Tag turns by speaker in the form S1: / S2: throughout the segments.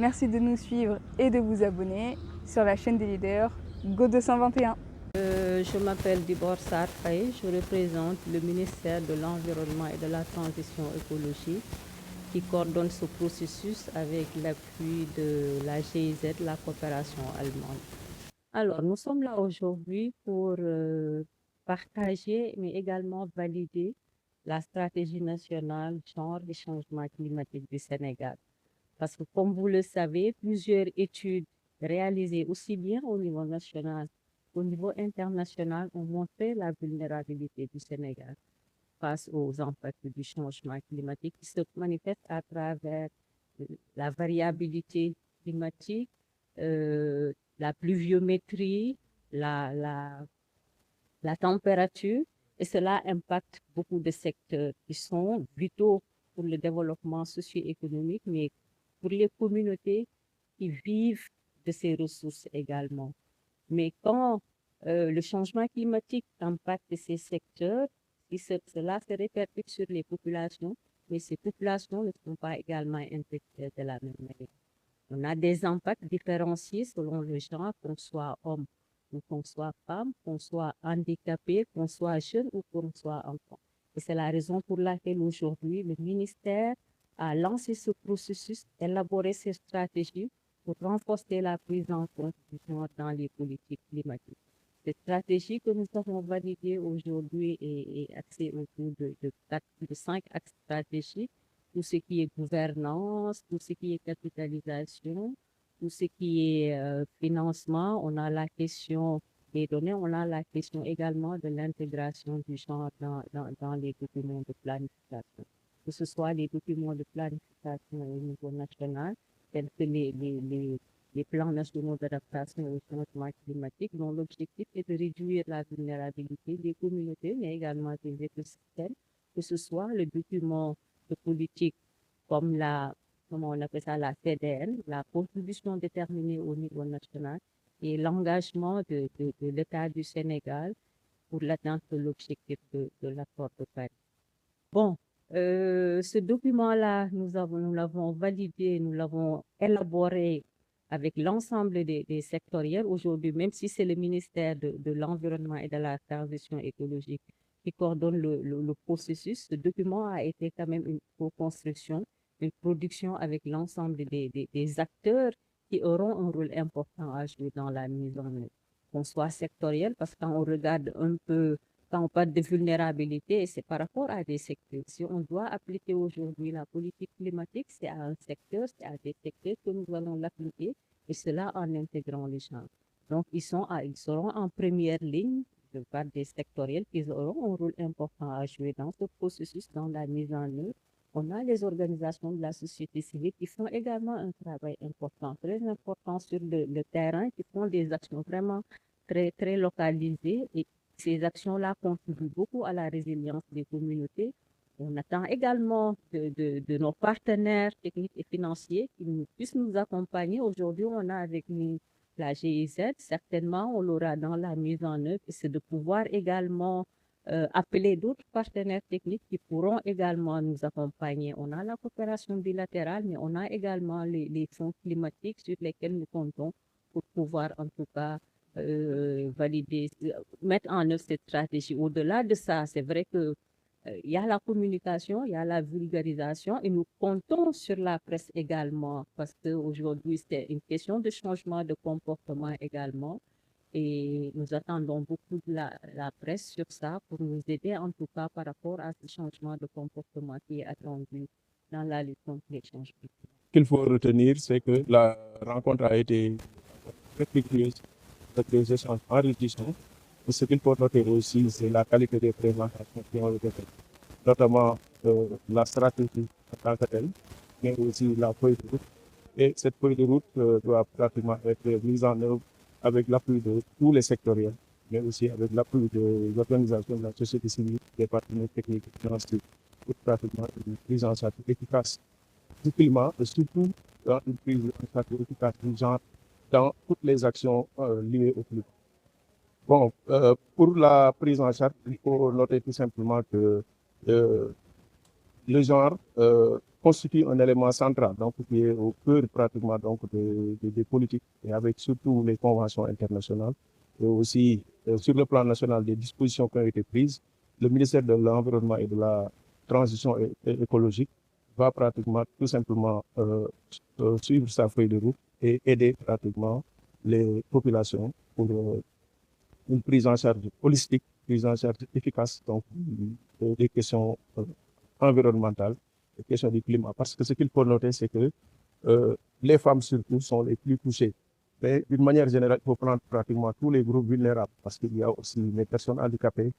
S1: Merci de nous suivre et de vous abonner sur la chaîne des leaders Go 221.
S2: Je m'appelle Dibor Sarfaye, je représente le ministère de l'Environnement et de la Transition écologique qui coordonne ce processus avec l'appui de la GIZ, la coopération allemande. Alors, nous sommes là aujourd'hui pour partager, mais également valider la stratégie nationale genre et changement climatique du Sénégal. Parce que, comme vous le savez, plusieurs études réalisées aussi bien au niveau national qu'au niveau international ont montré la vulnérabilité du Sénégal face aux impacts du changement climatique qui se manifeste à travers la variabilité climatique, la pluviométrie, la, la, la température, et cela impacte beaucoup de secteurs qui sont vitaux pour le développement socio-économique, mais pour les communautés qui vivent de ces ressources également. Mais quand le changement climatique impacte ces secteurs, cela se répercute sur les populations, mais ces populations ne sont pas également impactées de la même manière. On a des impacts différenciés selon le genre, qu'on soit homme ou qu'on soit femme, qu'on soit handicapé, qu'on soit jeune ou qu'on soit enfant. Et c'est la raison pour laquelle aujourd'hui, le ministère a lancé ce processus, élaboré ces stratégies pour renforcer la prise en compte du genre dans les politiques climatiques. Cette stratégie que nous avons validée aujourd'hui est axée autour de 5 axes stratégiques, tout ce qui est gouvernance, tout ce qui est capitalisation, tout ce qui est financement. On a la question des données, on a la question également de l'intégration du genre dans les documents de planification, que ce soit les documents de planification au niveau national, tels que les plans nationaux d'adaptation au changement climatique, dont l'objectif est de réduire la vulnérabilité des communautés, mais également des écosystèmes, que ce soit le document de politique comme comment on appelle ça, la CDN, la contribution déterminée au niveau national et l'engagement de l'État du Sénégal pour l'atteinte de l'objectif de l'accord de Paris. Bon, ce document-là, nous l'avons validé, nous l'avons élaboré avec l'ensemble des sectoriels aujourd'hui, même si c'est le ministère de l'Environnement et de la Transition écologique qui coordonne le processus. Ce document a été quand même une co-construction, une production avec l'ensemble des acteurs qui auront un rôle important à jouer dans la mise en œuvre, qu'on soit sectoriel, parce que quand on regarde un peu quand on parle de vulnérabilité, c'est par rapport à des secteurs. Si on doit appliquer aujourd'hui la politique climatique, c'est à un secteur, c'est à des secteurs que nous allons l'appliquer, et cela en intégrant les gens. Donc, ils seront en première ligne, je parle des sectoriels, ils auront un rôle important à jouer dans ce processus, dans la mise en œuvre. On a les organisations de la société civile qui font également un travail important, très important sur le terrain, qui font des actions vraiment très, très localisées et ces actions-là contribuent beaucoup à la résilience des communautés. On attend également de nos partenaires techniques et financiers qu'ils puissent nous accompagner. Aujourd'hui, on a avec nous la GIZ. Certainement, on l'aura dans la mise en œuvre. C'est de pouvoir également appeler d'autres partenaires techniques qui pourront également nous accompagner. On a la coopération bilatérale, mais on a également les fonds climatiques sur lesquels nous comptons pour pouvoir en tout cas valider, mettre en œuvre cette stratégie. Au-delà de ça, c'est vrai que il y a la communication, il y a la vulgarisation et nous comptons sur la presse également parce qu'aujourd'hui, c'est une question de changement de comportement également et nous attendons beaucoup de la presse sur ça pour nous aider en tout cas par rapport à ce changement de comportement qui est attendu dans la lutte contre les changements.
S3: Ce qu'il faut retenir, c'est que la rencontre a été respectueuse avec des échanges enrichissants. Ce qu'il faut noter aussi, c'est la qualité des présentations qui ont été faites, notamment la stratégie en tant que telle, mais aussi la feuille de route. Et cette feuille de route doit pratiquement être mise en œuvre avec l'appui de tous les sectoriels, mais aussi avec l'appui de l'organisation de la société civile, des partenaires techniques et financiers, pour pratiquement une prise en charge efficace du climat, et surtout dans une prise en charge efficace du genre dans toutes les actions liées au climat. Bon, pour la prise en charge, il faut noter tout simplement que le genre constitue un élément central, donc qui est au cœur pratiquement donc des politiques et avec surtout les conventions internationales et aussi sur le plan national des dispositions qui ont été prises. Le ministère de l'Environnement et de la Transition écologique va pratiquement tout simplement suivre sa feuille de route et aider pratiquement les populations pour une prise en charge holistique, prise en charge efficace donc des questions environnementales, des questions du climat. Parce que ce qu'il faut noter, c'est que les femmes surtout sont les plus touchées. Mais d'une manière générale, il faut prendre pratiquement tous les groupes vulnérables parce qu'il y a aussi les personnes handicapées,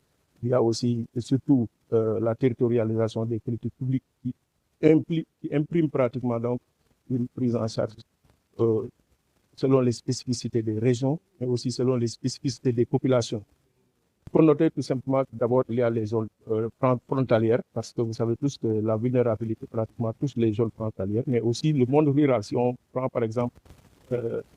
S3: il y a aussi et surtout la territorialisation des politiques publiques qui imprime pratiquement donc une prise en charge selon les spécificités des régions, mais aussi selon les spécificités des populations. Pour noter tout simplement que d'abord, il y a les zones frontalières, parce que vous savez tous que la vulnérabilité pratiquement touche les zones frontalières, mais aussi le monde rural. Si on prend par exemple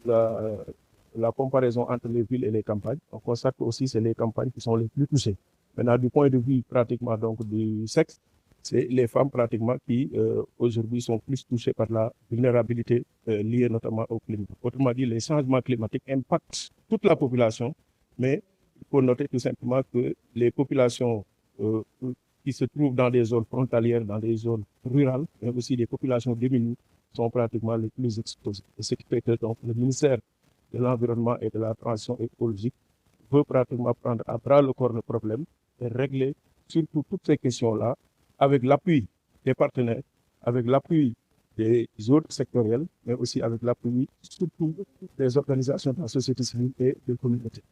S3: la comparaison entre les villes et les campagnes, on constate aussi que c'est les campagnes qui sont les plus touchées. Maintenant, du point de vue pratiquement donc du sexe, c'est les femmes pratiquement qui aujourd'hui sont plus touchées par la vulnérabilité liée notamment au climat. Autrement dit, les changements climatiques impactent toute la population, mais il faut noter tout simplement que les populations qui se trouvent dans des zones frontalières, dans des zones rurales, mais aussi des populations démunies, sont pratiquement les plus exposées. Et ce qui fait que donc, le ministère de l'Environnement et de la Transition écologique veut pratiquement prendre à bras le corps le problème et régler surtout toutes ces questions-là avec l'appui des partenaires, avec l'appui des autres sectoriels, mais aussi avec l'appui surtout des organisations de la société civile et des communautés.